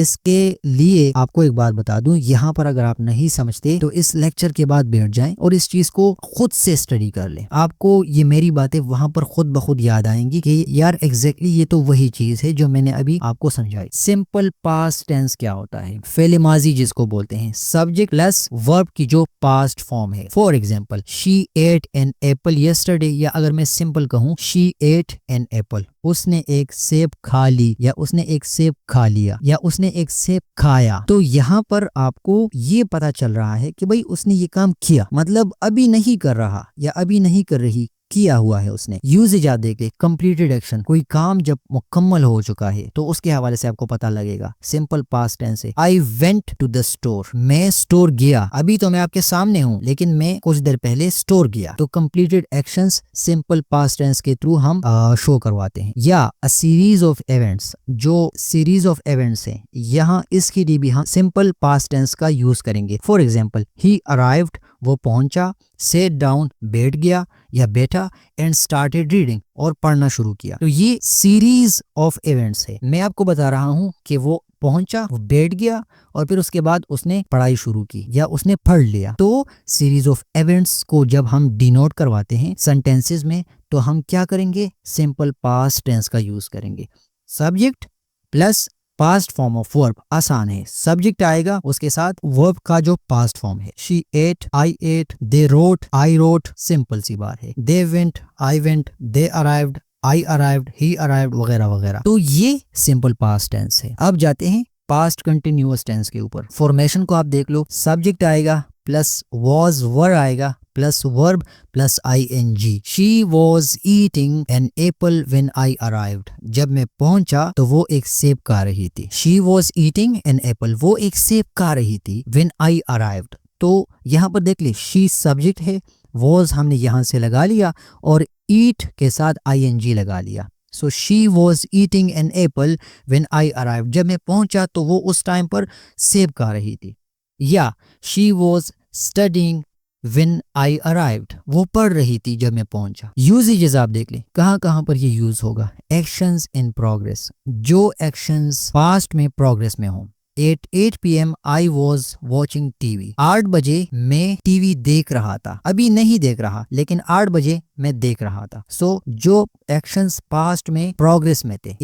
इसके लिए आपको एक बात बता दूं, यहाँ पर अगर आप नहीं समझते तो इस लेक्चर के बाद बैठ जाएं और इस चीज को खुद से स्टडी कर लें। आपको ये मेरी बातें वहां पर खुद ब खुद याद आएंगी कि यार एग्जैक्टली ये तो वही चीज है जो मैंने अभी आपको समझाई। सिंपल पास्ट टेंस क्या होता है? फेले माजी जिसको बोलते हैं, सब्जेक्ट प्लस वर्ब की जो पास्ट फॉर्म है। For example, she ate an apple yesterday, या अगर मैं सिंपल कहूँ शी एट एन एप्पल, उसने एक सेब खा ली, या उसने एक सेब खा लिया, या उसने एक सेब खाया। तो यहाँ पर आपको ये पता चल रहा है कि भाई उसने ये काम किया, मतलब अभी नहीं कर रहा या अभी नहीं कर रही, किया हुआ है उसने। यूजेज आप देख ले, कंप्लीटेड एक्शन, कोई काम जब मुकम्मल हो चुका है तो उसके हवाले से आपको पता लगेगा। सिंपल पास्ट टेंस है, I went to the store, मैं स्टोर गया। अभी तो मैं आपके सामने हूँ लेकिन मैं कुछ देर पहले स्टोर गया। तो completed actions simple past tense के थ्रू हम शो करवाते हैं। या अ सीरीज ऑफ इवेंट्स, जो सीरीज ऑफ इवेंट्स है, यहाँ इसके लिए भी हम सिंपल पास्ट टेंस का यूज करेंगे। फॉर एग्जाम्पल, ही अराइव्ड, वो पहुंचा, सेट डाउन, बैठ गया या बैठा, एंड स्टार्टेड रीडिंग, और पढ़ना शुरू किया। तो ये सीरीज ऑफ इवेंट्स है। मैं आपको बता रहा हूं कि वो पहुंचा, वो बैठ गया, और फिर उसके बाद उसने पढ़ाई शुरू की या उसने पढ़ लिया। तो सीरीज ऑफ इवेंट्स को जब हम डिनोट करवाते हैं सेंटेंसेस में तो हम क्या करेंगे? सिंपल पास्ट टेंस का यूज करेंगे। Subject plus past form of verb, आसान है। सब्जेक्ट आएगा, उसके साथ वर्ब का जो पास्ट फॉर्म है। She ate, I ate, they wrote, I wrote, simple सी बात है। They went, I went, they arrived, I arrived, he arrived, वगैरह वगैरह। तो ये सिंपल पास्ट टेंस है। अब जाते हैं पास्ट कंटिन्यूअस टेंस के ऊपर। फॉर्मेशन को आप देख लो, सब्जेक्ट आएगा प्लस वॉज, वर आएगा plus verb plus ing। She was eating an Apple when I arrived, जब मैं पहुंचा तो वो एक सेब खा रही थी। She was eating an Apple, वो एक सेब खा रही थी। व्हेन आई अराइव्ड, तो यहाँ पर देख ले, शी सब्जेक्ट है, वॉज हमने यहाँ से लगा लिया, और ईट के साथ ing लगा लिया। So she was eating an Apple when I arrived, जब मैं पहुंचा तो वो उस टाइम पर सेब खा रही थी। या she was studying when I arrived, वो पढ़ रही थी जब मैं पहुंचा। यूजेजेस आप देख लें, कहाँ कहाँ पर ये यूज होगा। एक्शंस इन प्रोग्रेस, जो एक्शंस पास्ट में प्रोग्रेस में हों। 8 PM I was watching TV, 8 बजे मैं टीवी देख रहा था, अभी नहीं देख रहा लेकिन 8 बजे मैं देख रहा था। सो जो एक्शंस पास्ट में प्रोग्रेस में थे,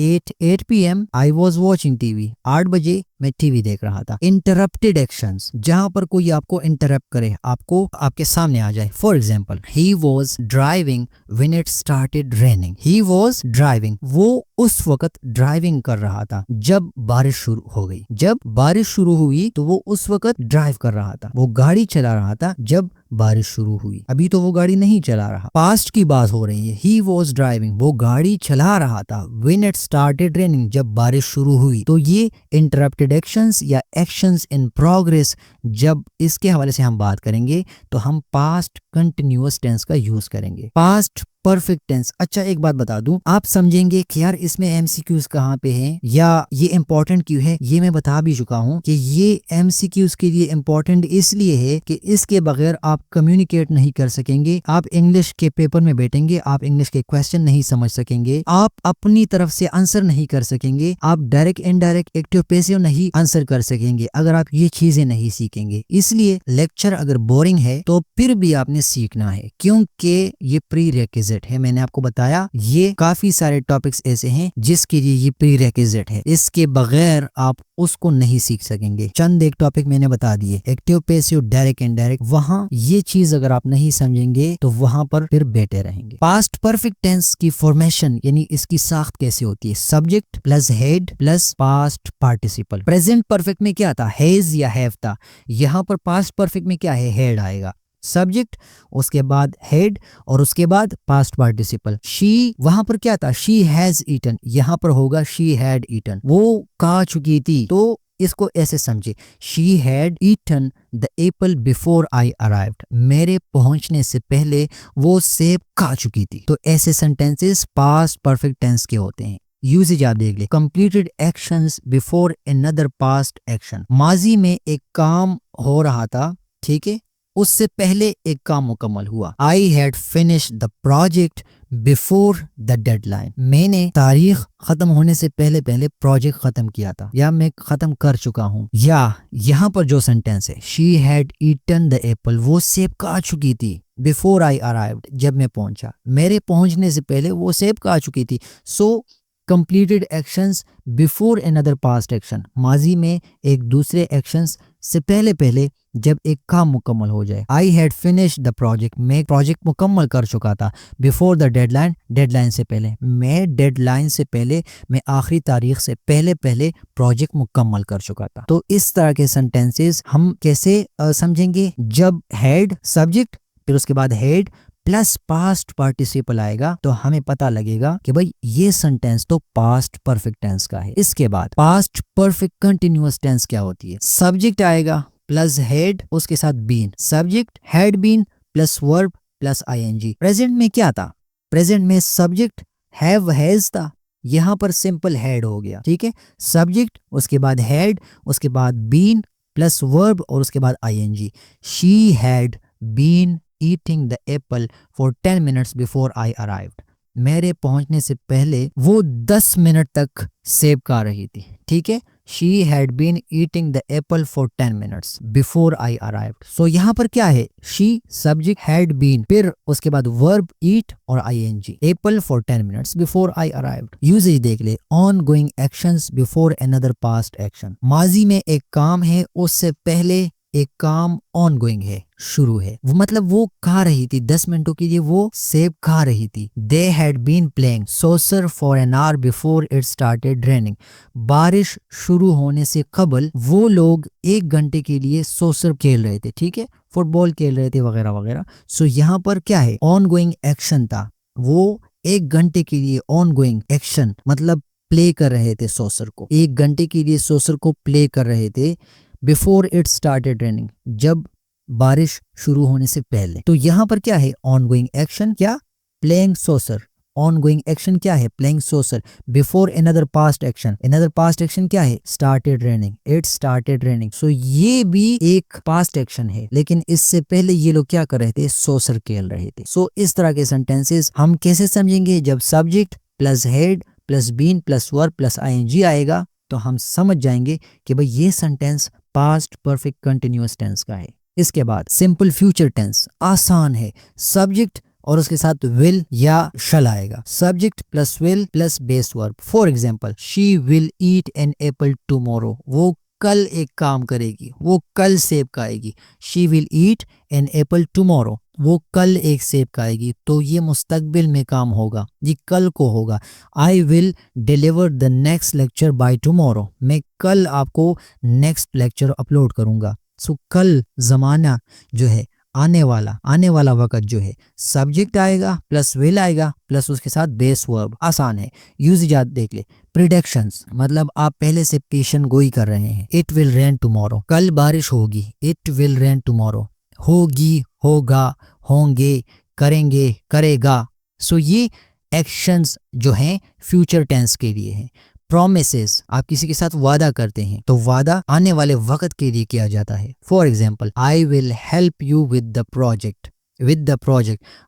8 PM I was watching TV, 8 बजे मैं टीवी देख रहा था। इंटरप्टेड एक्शंस, जहां पर कोई आपको इंटरप्ट करे, आपको आपके सामने आ जाए। For example, he was driving when it started raining, he was driving, वो उस वक्त ड्राइविंग कर रहा था जब बारिश शुरू हो गई। जब बारिश शुरू हुई तो वो उस वक्त ड्राइव कर रहा था, वो गाड़ी चला रहा था जब बारिश शुरू हुई। अभी तो वो गाड़ी नहीं चला रहा, पास्ट की बात हो रही है। ही वॉज ड्राइविंग, वो गाड़ी चला रहा था। व्हेन इट स्टार्टेड रेनिंग, जब बारिश शुरू हुई। तो ये इंटरप्टेड एक्शंस या एक्शंस इन प्रोग्रेस, जब इसके हवाले से हम बात करेंगे तो हम पास्ट कंटिन्यूअस टेंस का यूज करेंगे। Past perfect tense. अच्छा एक बात बता दूं, आप समझेंगे कि यार इसमें एमसीक्यूज कहाँ पे हैं या ये इंपॉर्टेंट क्यों है। ये मैं बता भी चुका हूं कि ये एमसीक्यूज के लिए इंपॉर्टेंट इसलिए है कि इसके बगैर आप कम्युनिकेट नहीं कर सकेंगे। आप इंग्लिश के पेपर में बैठेंगे, आप इंग्लिश के क्वेश्चन नहीं समझ सकेंगे, आप अपनी तरफ से आंसर नहीं कर सकेंगे, आप डायरेक्ट इनडायरेक्ट एक्टिव पैसिव नहीं आंसर कर सकेंगे अगर आप ये चीजें नहीं सीखेंगे। इसलिए लेक्चर अगर बोरिंग है तो फिर भी आपने सीखना है, क्योंकि ये प्री रेक्विजिट है। मैंने आपको बताया ये काफी सारे टॉपिक्स ऐसे हैं जिसके लिए ये प्री रेक्विजिट है, इसके बगैर आप उसको नहीं सीख सकेंगे। चंद एक टॉपिक मैंने बता दिए, एक्टिव पैसिव डायरेक्ट इनडायरेक्ट, वहां ये चीज अगर आप नहीं समझेंगे तो वहां पर फिर बैठे रहेंगे। पास्ट परफेक्ट टेंस की फॉर्मेशन यानी इसकी साख्त कैसे होती है? Subject plus had plus past participle. Present perfect में क्या था? हैज या हैव था। यहाँ पर पास्ट परफेक्ट में क्या है? हेड आएगा। सब्जेक्ट, उसके बाद हेड, और उसके बाद पास्ट पार्टिसिपल। शी, वहां पर क्या था? शी हैज ईटन, यहाँ पर होगा शी हैड ईटन, वो खा चुकी थी। तो इसको ऐसे समझे, she had eaten the apple before I arrived, मेरे पहुंचने से पहले वो सेब खा चुकी थी। तो ऐसे सेंटेंसेस पास्ट परफेक्ट टेंस के होते हैं। यूजेज आप देख ले, completed actions before another past action, माजी में एक काम हो रहा था, ठीक है, उससे पहले एक काम मुकम्मल हुआ। I had finished the project before the deadline, मैंने तारीख खत्म होने से पहले पहले प्रोजेक्ट खत्म किया था या मैं खत्म कर चुका हूँ। या यहाँ पर जो सेंटेंस है, she had eaten the apple, वो सेब खा चुकी थी। बिफोर आई अराइव्ड, जब मैं पहुंचा, मेरे पहुंचने से पहले वो सेब खा चुकी थी। So completed actions before another past action, माजी में एक दूसरे एक्शंस से पहले पहले जब एक काम मुकम्मल हो जाए। I had finished the project, मैं प्रोजेक्ट मुकम्मल कर चुका था। बिफोर द डेडलाइन, डेडलाइन से पहले, मैं डेडलाइन से पहले, मैं आखिरी तारीख से पहले पहले प्रोजेक्ट मुकम्मल कर चुका था। तो इस तरह के सेंटेंसेस हम कैसे समझेंगे? जब हैड सब्जेक्ट, फिर उसके बाद हैड प्लस पास्ट पार्टिसिपल आएगा तो हमें पता लगेगा कि भाई ये सेंटेंस तो पास्ट परफेक्ट टेंस का है। इसके बाद पास्ट परफेक्ट कंटिन्यूअस टेंस क्या होती है? सब्जेक्ट आएगा प्लस हेड, उसके साथ been, subject had been plus verb plus ING. Present में क्या था? प्रेजेंट में सब्जेक्ट हैव हैज था, यहां पर सिंपल हैड हो गया, ठीक है। सब्जेक्ट, उसके बाद हैड, उसके बाद बीन प्लस वर्ब और उसके बाद ING. She had been eating the apple for 10 minutes before I arrived, मेरे पहुंचने से पहले वो 10 मिनट तक सेब खा रही थी, ठीक है। She had been eating the apple for 10 minutes before I arrived. So यहाँ पर क्या है? She subject had been, फिर उसके बाद verb eat और ing, apple for 10 minutes before I arrived. Usage देख ले, ongoing actions before another past action, माजी में एक काम है, उससे पहले एक काम ऑनगोइंग है, शुरू है। वो मतलब वो खा रही थी, 10 मिनटों के लिए वो सेब खा रही थी। They had been playing soccer for an hour before it started raining. बारिश शुरू होने से कबल वो लोग 1 घंटे के लिए सोसर खेल रहे थे, ठीक है, फुटबॉल खेल रहे थे वगैरह वगैरह। सो यहाँ पर क्या है? ऑनगोइंग एक्शन था, वो 1 घंटे के लिए ऑनगोइंग एक्शन मतलब प्ले कर रहे थे सोसर को, 1 घंटे के लिए सोसर को प्ले कर रहे थे। बिफोर इट स्टार्टेड रेनिंग, जब बारिश शुरू होने से पहले। तो यहाँ पर क्या है? ऑनगोइंग एक्शन, क्या? Playing soccer. ऑनगोइंग एक्शन क्या है? Playing soccer. Before another past action, another past action क्या है? Started raining, it started raining. So ये भी एक पास्ट एक्शन है, लेकिन इससे पहले ये लोग क्या कर रहे थे? सोसर खेल रहे थे। सो इस तरह के सेंटेंसेस हम कैसे समझेंगे? जब subject plus had plus been plus verb plus ING आएगा तो हम समझ जाएंगे कि भाई ये sentence past perfect continuous tense का है। इसके बाद सिंपल फ्यूचर टेंस आसान है, सब्जेक्ट और उसके साथ विल या शल आएगा, subject plus will plus base verb. For example, she will eat an apple tomorrow, वो कल एक काम करेगी, वो कल सेब खाएगी। She will eat an apple tomorrow, वो कल एक सेब खाएगी। तो ये मुस्तकबिल में काम होगा, ये कल को होगा। I will deliver the next lecture by tomorrow, मैं कल आपको नेक्स्ट लेक्चर अपलोड करूंगा। सो कल जमाना जो है, आने वाला वक्त जो है, सब्जेक्ट आएगा प्लस विल आएगा प्लस उसके साथ बेस वर्ब। आसान है, यूजेज देख ले। प्रिडिक्शंस मतलब आप पहले से पेशन गोई कर रहे हैं। इट विल रेन टुमारो, कल बारिश होगी। इट विल रेन टुमारो, होगी, होगा, होंगे, करेंगे, करेगा। सो ये एक्शंस जो हैं फ्यूचर टेंस के लिए हैं। प्रोमिसेस, आप किसी के साथ वादा करते हैं तो वादा आने वाले वक्त के लिए किया जाता है। For example, I will help you with the project,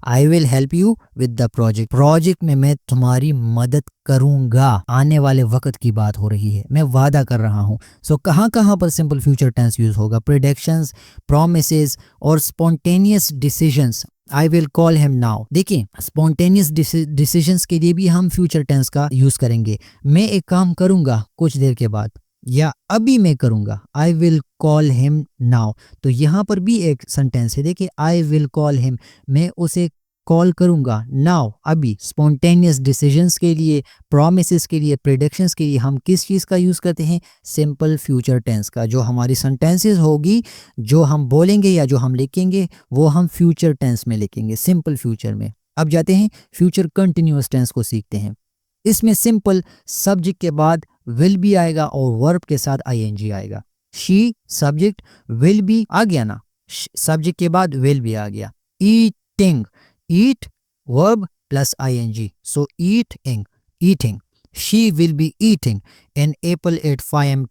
I will help you with the project, project में मैं तुम्हारी मदद करूंगा। आने वाले वक्त की बात हो रही है, मैं वादा कर रहा हूं। सो कहां पर सिंपल फ्यूचर टेंस यूज होगा? प्रेडिक्शंस, प्रोमिसेस और spontaneous decisions. I will call him now, देखिए स्पॉन्टेनियस डिसीजंस के लिए भी हम फ्यूचर टेंस का यूज करेंगे। मैं एक काम करूंगा कुछ देर के बाद, या अभी मैं करूंगा। I will call him now, तो यहाँ पर भी एक सेंटेंस है, देखिए आई विल कॉल हिम, मैं उसे कॉल करूंगा नाउ, अभी। स्पॉन्टेनियस डिसीजंस के लिए, प्रोमिसेस के लिए, प्रेडिक्शंस के लिए हम किस चीज़ का यूज़ करते हैं? सिंपल फ्यूचर टेंस का। जो हमारी सेंटेंसेस होगी, जो हम बोलेंगे या जो हम लिखेंगे, वो हम फ्यूचर टेंस में लिखेंगे, सिंपल फ्यूचर में। अब जाते हैं फ्यूचर कंटिन्यूअस टेंस को सीखते हैं। इसमें सिंपल सब्जेक्ट के बाद विल बी आएगा और वर्ब के साथ आईएनजी आएगा। शी सब्जेक्ट, विल बी आ गया ना, सब्जेक्ट के बाद विल बी आ गया। Eating, eat verb plus ING, so eating. She will be eating an apple at 5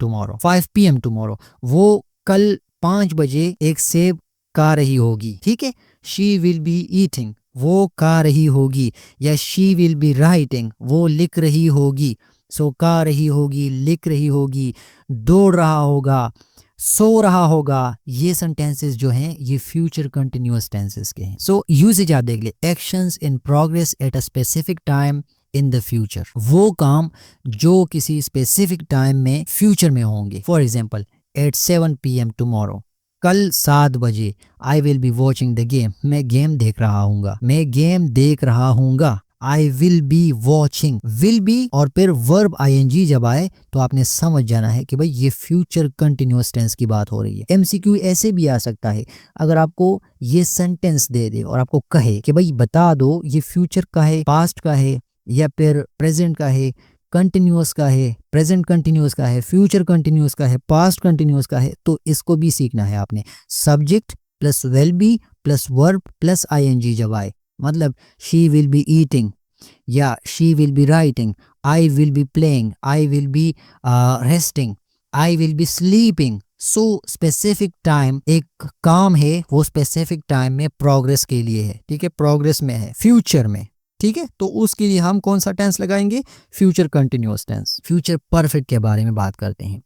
PM tomorrow, वो कल 5 बजे एक सेब खा रही होगी, ठीक है। शी विल बी ईटिंग वो गा रही होगी, या शी विल बी राइटिंग, वो लिख रही होगी। सो गा रही होगी, लिख रही होगी, दौड़ रहा होगा, सो रहा होगा। ये सेंटेंसेस जो हैं ये फ्यूचर कंटिन्यूअस टेंसेस के हैं। सो यूसेज आप देख ले, actions in progress at a specific time in the future, वो काम जो किसी स्पेसिफिक टाइम में फ्यूचर में होंगे। For example, at 7 PM tomorrow, कल 7 बजे, I will be watching the game, मैं गेम देख रहा हूँगा, मैं गेम देख रहा हूँगा। I will be watching, will be और फिर वर्ब ING जब आए तो आपने समझ जाना है कि भाई ये फ्यूचर कंटिन्यूअस टेंस की बात हो रही है। MCQ ऐसे भी आ सकता है, अगर आपको ये सेंटेंस दे दे और आपको कहे कि भाई बता दो ये फ्यूचर का है, पास्ट का है, या फिर प्रेजेंट का है, कंटिन्यूअस का है, प्रेजेंट कंटिन्यूअस का है, फ्यूचर कंटिन्यूअस का है, पास्ट कंटिन्यूअस का है, तो इसको भी सीखना है आपने। Subject plus will be plus verb plus ING जब आए, मतलब शी विल बी ईटिंग, या she will be writing, I will be playing, I will B resting, I will B sleeping. So specific time, एक काम है वो specific time में progress के लिए है, ठीक है, प्रोग्रेस में है, फ्यूचर में, ठीक है। तो उसके लिए हम कौन सा टेंस लगाएंगे? Future continuous tense. Future perfect के बारे में बात करते हैं।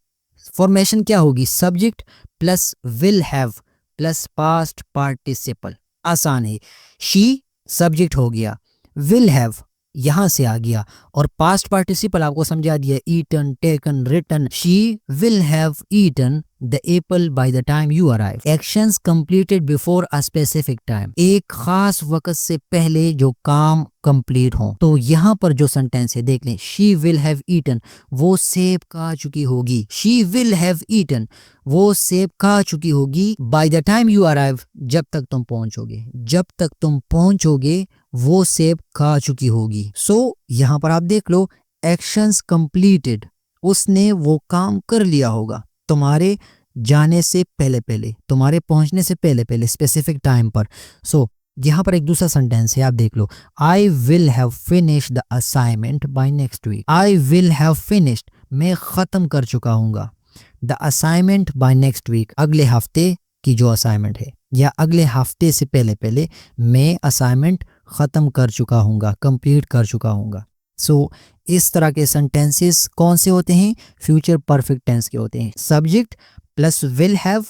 फॉर्मेशन क्या होगी? Subject plus will have plus past participle. आसान है, शी सब्जेक्ट हो गया, विल हैव यहां से आ गया, और पास्ट पार्टिसिपल आपको समझा दिया, eaten, taken, written. She will have eaten the apple by the time you arrive. Actions completed before a specific time, एक खास वक्त से पहले जो काम कंप्लीट हो। तो यहाँ पर जो सेंटेंस है देख लें, शी विल हैव ईटन, वो सेब खा चुकी होगी। शी विल हैव ईटन, वो सेब खा चुकी होगी। Bye the time you arrive, जब तक तुम पहुंचोगे, जब तक तुम पहुंचोगे वो सेब खा चुकी होगी। सो यहाँ पर आप देख लो, एक्शंस कंप्लीटेड, उसने वो काम कर लिया होगा तुम्हारे जाने से पहले पहले, तुम्हारे पहुंचने से पहले पहले, स्पेसिफिक टाइम पर। सो यहाँ पर एक दूसरा सेंटेंस है, आप देख लो, I will have finished the assignment by next week. I will have finished, मैं खत्म कर चुका हूँगा, the assignment by next week, अगले हफ्ते की जो असाइनमेंट है, या अगले हफ्ते से पहले पहले मैं असाइनमेंट खत्म कर चुका हूँगा, कंप्लीट कर चुका हूँगा। सो इस तरह के सेंटेंसेस कौन से होते हैं? फ्यूचर परफेक्ट टेंस के होते हैं। Subject plus will have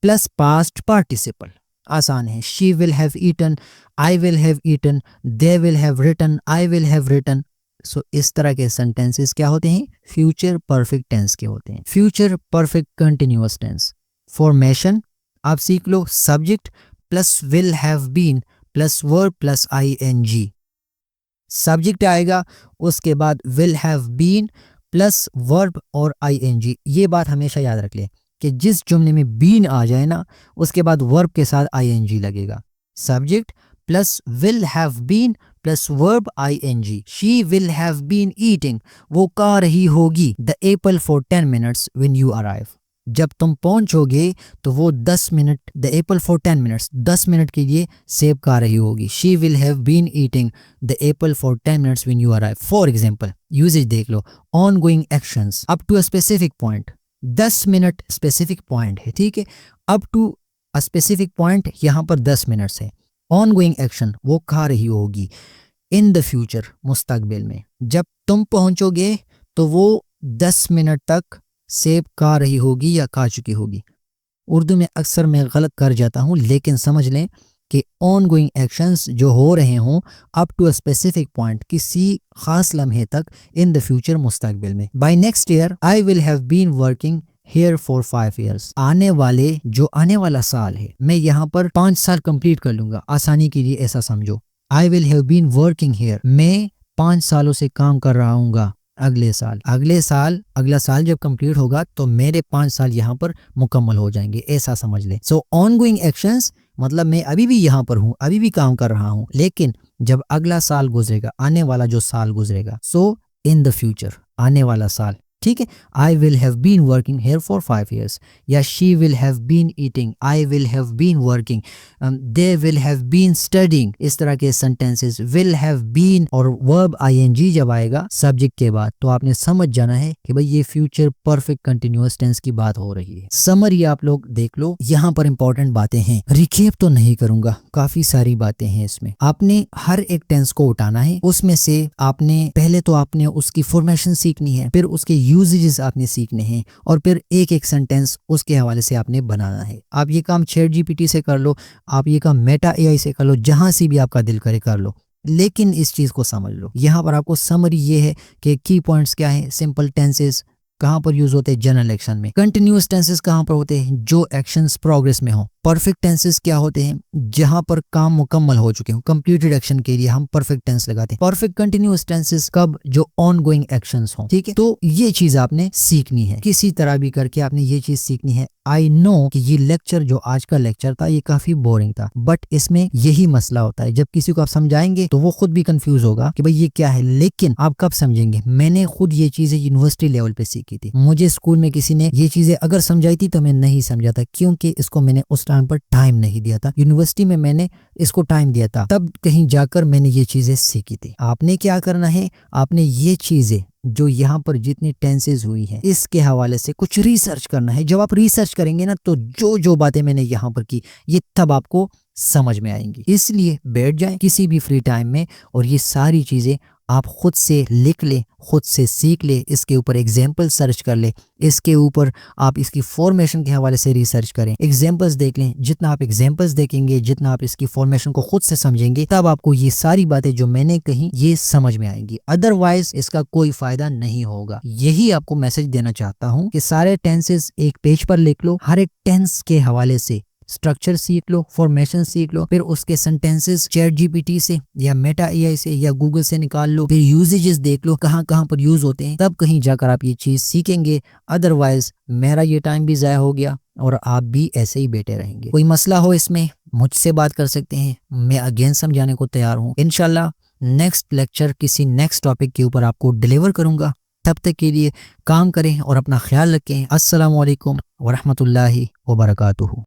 plus past participle, आसान है। She will have eaten, I will have eaten, they will have written, I will have written. So इस तरह के सेंटेंसेस क्या होते हैं? फ्यूचर परफेक्ट टेंस के होते हैं। Future perfect continuous tense formation आप सीख लो, subject plus will have been plus verb plus ING। Subject आएगा, उसके बाद will have been plus verb और ING। ये बात हमेशा याद रख ले कि जिस जुमले में बीन आ जाए ना, उसके बाद वर्ब के साथ ING लगेगा। Subject plus will have been plus verb ING। She will have been eating, वो खा रही होगी, the apple for 10 minutes when you arrive. जब तुम पहुंचोगे तो वो 10 minute, the apple for 10 minutes, 10 minute के लिए सेब खा रही होगी। She will have been eating the apple for 10 minutes when you arrive. For example, usages देख लो, ongoing actions up to a specific point, 10 मिनट स्पेसिफिक पॉइंट है, ठीक है, up to a specific point यहाँ पर 10 मिनट्स है। On going action, वो खा रही होगी। इन द फ्यूचर, मुस्तकबिल में, जब तुम पहुंचोगे तो वो 10 मिनट तक सेब खा रही होगी या खा चुकी होगी। उर्दू में अक्सर मैं गलत कर जाता हूँ, लेकिन समझ लें कि ऑन गोइंग एक्शंस जो हो रहे हों up to a specific point, किसी खास लम्हे तक, इन द फ्यूचर, मुस्तकबिल में। By next year I will have been working here for 5 years। आने वाला साल है, मैं यहाँ पर 5 साल कंप्लीट कर लूंगा, आसानी के लिए ऐसा समझो। I will have been working here, मैं 5 सालों से काम कर रहा हूँगा। अगला साल जब कंप्लीट होगा तो मेरे 5 साल यहाँ पर मुकम्मल हो जाएंगे, ऐसा समझ ले। सो ऑन गोइंग एक्शंस मतलब मैं अभी भी यहाँ पर हूँ, अभी भी काम कर रहा हूँ, लेकिन जब अगला साल गुजरेगा, आने वाला जो साल गुजरेगा, सो इन द फ्यूचर, आने वाला साल, ठीक है, I will have been working here for 5 years, या she will have been eating, I will have been working, they will have been studying. इस तरह के सेंटेंसेस विल हैव बीन और वर्ब आईएनजी जब आएगा सब्जेक्ट के बाद तो आपने समझ जाना है कि भाई ये फ्यूचर परफेक्ट कंटिन्यूअस टेंस की बात हो रही है। समरी आप लोग देख लो, यहाँ पर इंपॉर्टेंट बातें हैं, रिकेप तो नहीं करूंगा, काफी सारी बातें हैं इसमें। आपने हर एक टेंस को उठाना है, उसमें से आपने पहले तो आपने उसकी फॉर्मेशन सीखनी है, फिर उसके यूजेजेस आपने सीखने हैं और फिर एक एक सेंटेंस उसके हवाले से आपने बनाना है। आप ये काम चैट जीपीटी से कर लो, आप ये काम मेटा एआई से कर लो, जहां से भी आपका दिल करे कर लो, लेकिन इस चीज को समझ लो। यहाँ पर आपको समरी ये है कि की पॉइंट्स क्या है, सिंपल टेंसेस कहाँ पर यूज होते हैं, जनरल एक्शन में। कंटिन्यूअस टेंसेस कहाँ पर होते हैं, जो एक्शंस प्रोग्रेस में हो। परफेक्ट टेंसेस क्या होते हैं, जहां पर काम मुकम्मल हो चुके हो, कंप्लीटेड एक्शन के लिए हम परफेक्ट टेंस लगाते हैं। परफेक्ट कंटिन्यूअस टेंसेस कब, जो ऑन गोइंग एक्शंस हो। ठीक है, तो ये चीज आपने सीखनी है, किसी तरह भी करके आपने ये चीज सीखनी है। आई नो कि ये लेक्चर जो आज का लेक्चर था ये काफी बोरिंग था, बट इसमें यही मसला होता है, जब किसी को आप समझाएंगे तो वो खुद भी कंफ्यूज होगा कि भाई ये क्या है, लेकिन आप कब समझेंगे। मैंने खुद ये चीजें यूनिवर्सिटी लेवल पे सीखी थी, मुझे स्कूल में किसी ने ये चीजें अगर समझाई थी तो मैं नहीं समझा था, क्योंकि इसको मैंने उस टाइम पर टाइम नहीं दिया था। यूनिवर्सिटी में मैंने इसको टाइम दिया था, तब कहीं जाकर मैंने ये चीजें सीखी थी। आपने क्या करना है, आपने ये चीजें जो यहाँ पर जितनी टेंसेस हुई हैं इसके हवाले से कुछ रिसर्च करना है। जब आप रिसर्च करेंगे ना तो जो जो बातें मैंने यहाँ पर की ये तब आपको समझ में आएंगी। इसलिए बैठ जाएं किसी भी फ्री टाइम में और ये सारी चीजें आप खुद से लिख ले, खुद से सीख ले, इसके ऊपर एग्जाम्पल सर्च कर ले, इसके ऊपर आप इसकी फॉर्मेशन के हवाले से रिसर्च करें, एग्जाम्पल्स देख लें। जितना आप एग्जाम्पल्स देखेंगे, जितना आप इसकी फॉर्मेशन को खुद से समझेंगे, तब आपको ये सारी बातें जो मैंने कही ये समझ में आएंगी। अदरवाइज इसका कोई फायदा नहीं होगा। यही आपको मैसेज देना चाहता हूँ कि सारे टेंसेस एक पेज पर लिख लो, हर एक टेंस के हवाले से स्ट्रक्चर सीख लो, फॉर्मेशन सीख लो, फिर उसके सेंटेंसेस चैट जीपीटी से या मेटा एआई से या गूगल से निकाल लो, फिर यूजेजेस देख लो कहाँ कहाँ पर यूज होते हैं, तब कहीं जाकर आप ये चीज सीखेंगे। अदरवाइज मेरा ये टाइम भी ज़ाया हो गया और आप भी ऐसे ही बैठे रहेंगे। कोई मसला हो इसमें मुझसे बात कर सकते हैं, मैं अगेन समझाने को तैयार हूँ। इंशाल्लाह नेक्स्ट लेक्चर किसी नेक्स्ट टॉपिक के ऊपर आपको डिलीवर करूंगा। तब तक के लिए काम करें और अपना ख्याल रखें। अस्सलामु अलैकुम वरहमतुल्लाहि वबरकातुहू।